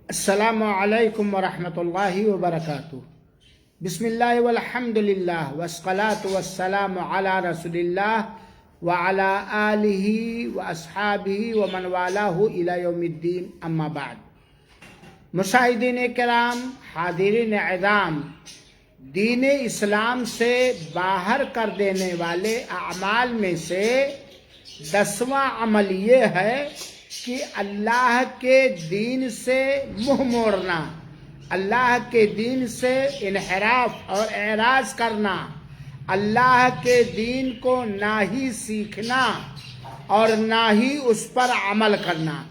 السلام علیکم ورحمۃ اللہ وبرکاتہ۔ بسم اللہ والحمد للہ والصلاة والسلام علی رسول اللہ وعلی آلہ واصحابہ ومن والہ الی یوم الدین، اما بعد۔ مشاہدین کرام، حاضرین اعظام، دین اسلام سے باہر کر دینے والے اعمال میں سے 10واں عمل یہ ہے کہ اللہ کے دین سے منہ موڑنا، اللہ کے دین سے انحراف اور اعراض کرنا، اللہ کے دین کو نہ ہی سیکھنا اور نہ ہی اس پر عمل کرنا۔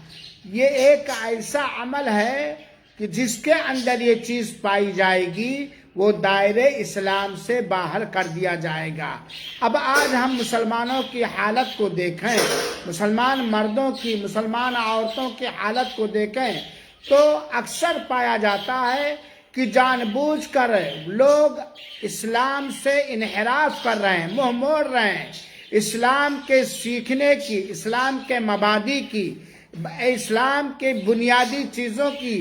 یہ ایک ایسا عمل ہے کہ جس کے اندر یہ چیز پائی جائے گی وہ دائرے اسلام سے باہر کر دیا جائے گا۔ اب آج ہم مسلمانوں کی حالت کو دیکھیں، مسلمان مردوں کی، مسلمان عورتوں کی حالت کو دیکھیں تو اکثر پایا جاتا ہے کہ جان بوجھ کر لوگ اسلام سے انحراف کر رہے ہیں، منہ موڑ رہے ہیں۔ اسلام کے سیکھنے کی، اسلام کے مبادی کی، اسلام کے بنیادی چیزوں کی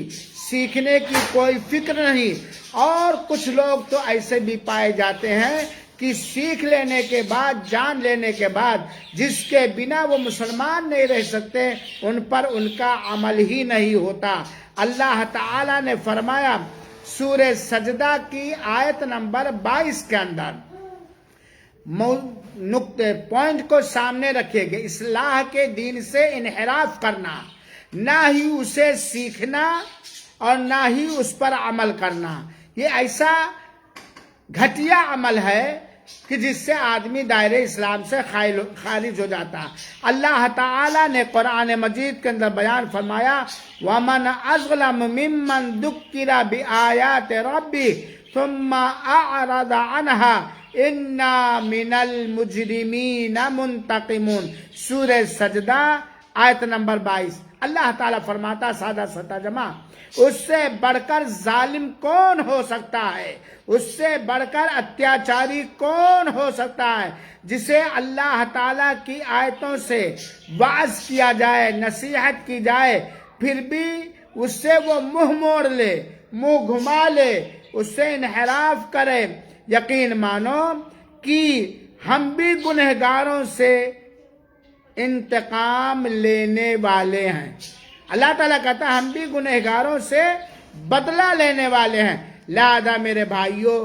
سیکھنے کی کوئی فکر نہیں۔ اور کچھ لوگ تو ایسے بھی پائے جاتے ہیں کہ سیکھ لینے کے بعد، جان لینے کے بعد، جس کے بنا وہ مسلمان نہیں رہ سکتے، ان پر ان کا عمل ہی نہیں ہوتا۔ اللہ تعالیٰ نے فرمایا سورہ سجدہ کی آیت نمبر 22 کے اندر، نقطے پوائنٹ کو سامنے رکھے گا، اصلاح کے دین سے انحراف کرنا، نہ ہی اسے سیکھنا اور نہ ہی اس پر عمل کرنا۔ یہ ایسا گھٹیا عمل ہے کہ جس سے آدمی دائرے اسلام سے خارج ہو جاتا۔ اللہ تعالیٰ نے قرآن مجید کے اندر بیان فرمایا وَمَنْ أَظْلَمُ مِمَّنْ ذُكِّرَ بِآيَاتِ رَبِّهِ ثُمَّ أَعْرَضَ عَنْهَا إِنَّا مِنَ الْمُجْرِمِينَ مُنْتَقِمُونَ۔ سورہ سجدہ آیت نمبر 22۔ اللہ تعالیٰ فرماتا، سادہ سطح جمع، اس سے بڑھ کر ظالم کون ہو سکتا ہے، اس سے بڑھ کر اتیاچاری کون ہو سکتا ہے، جسے اللہ تعالیٰ کی آیتوں سے وعظ کیا جائے، نصیحت کی جائے، پھر بھی اس سے وہ منہ موڑ لے، منہ گھما لے، اس سے انحراف کرے۔ یقین مانو کہ ہم بھی گنہگاروں سے انتقام لینے والے ہیں۔ اللہ تعالیٰ کہتا ہے ہم بھی گنہگاروں سے بدلہ لینے والے ہیں۔ لہذا میرے بھائیوں،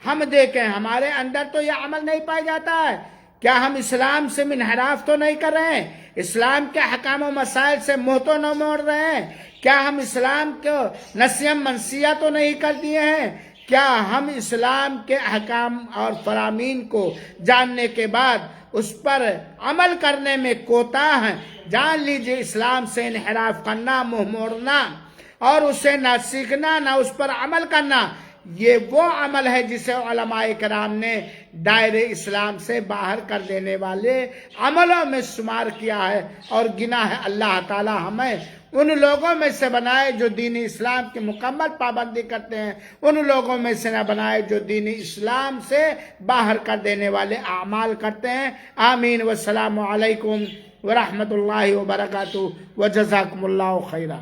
ہم دیکھیں ہمارے اندر تو یہ عمل نہیں پایا جاتا ہے۔ کیا ہم اسلام سے انحراف تو نہیں کر رہے ہیں؟ اسلام کے حکام و مسائل سے منہ تو نہ موڑ رہے ہیں؟ کیا ہم اسلام کو نسیم منسیہ تو نہیں کر دیے ہیں؟ کیا ہم اسلام کے احکام اور فرامین کو جاننے کے بعد اس پر عمل کرنے میں کوتاہ ہیں؟ جان لیجئے اسلام سے انحراف کرنا، منہ موڑنا اور اسے نہ سیکھنا نہ اس پر عمل کرنا، یہ وہ عمل ہے جسے علماء کرام نے دائرے اسلام سے باہر کر دینے والے عملوں میں شمار کیا ہے اور گنا ہے۔ اللہ تعالی ہمیں ان لوگوں میں سے بنائے جو دین اسلام کی مکمل پابندی کرتے ہیں، ان لوگوں میں سے نہ بنائے جو دین اسلام سے باہر کر دینے والے اعمال کرتے ہیں۔ آمین۔ والسلام علیکم ورحمۃ اللہ وبرکاتہ وجزاکم اللہ خیرہ۔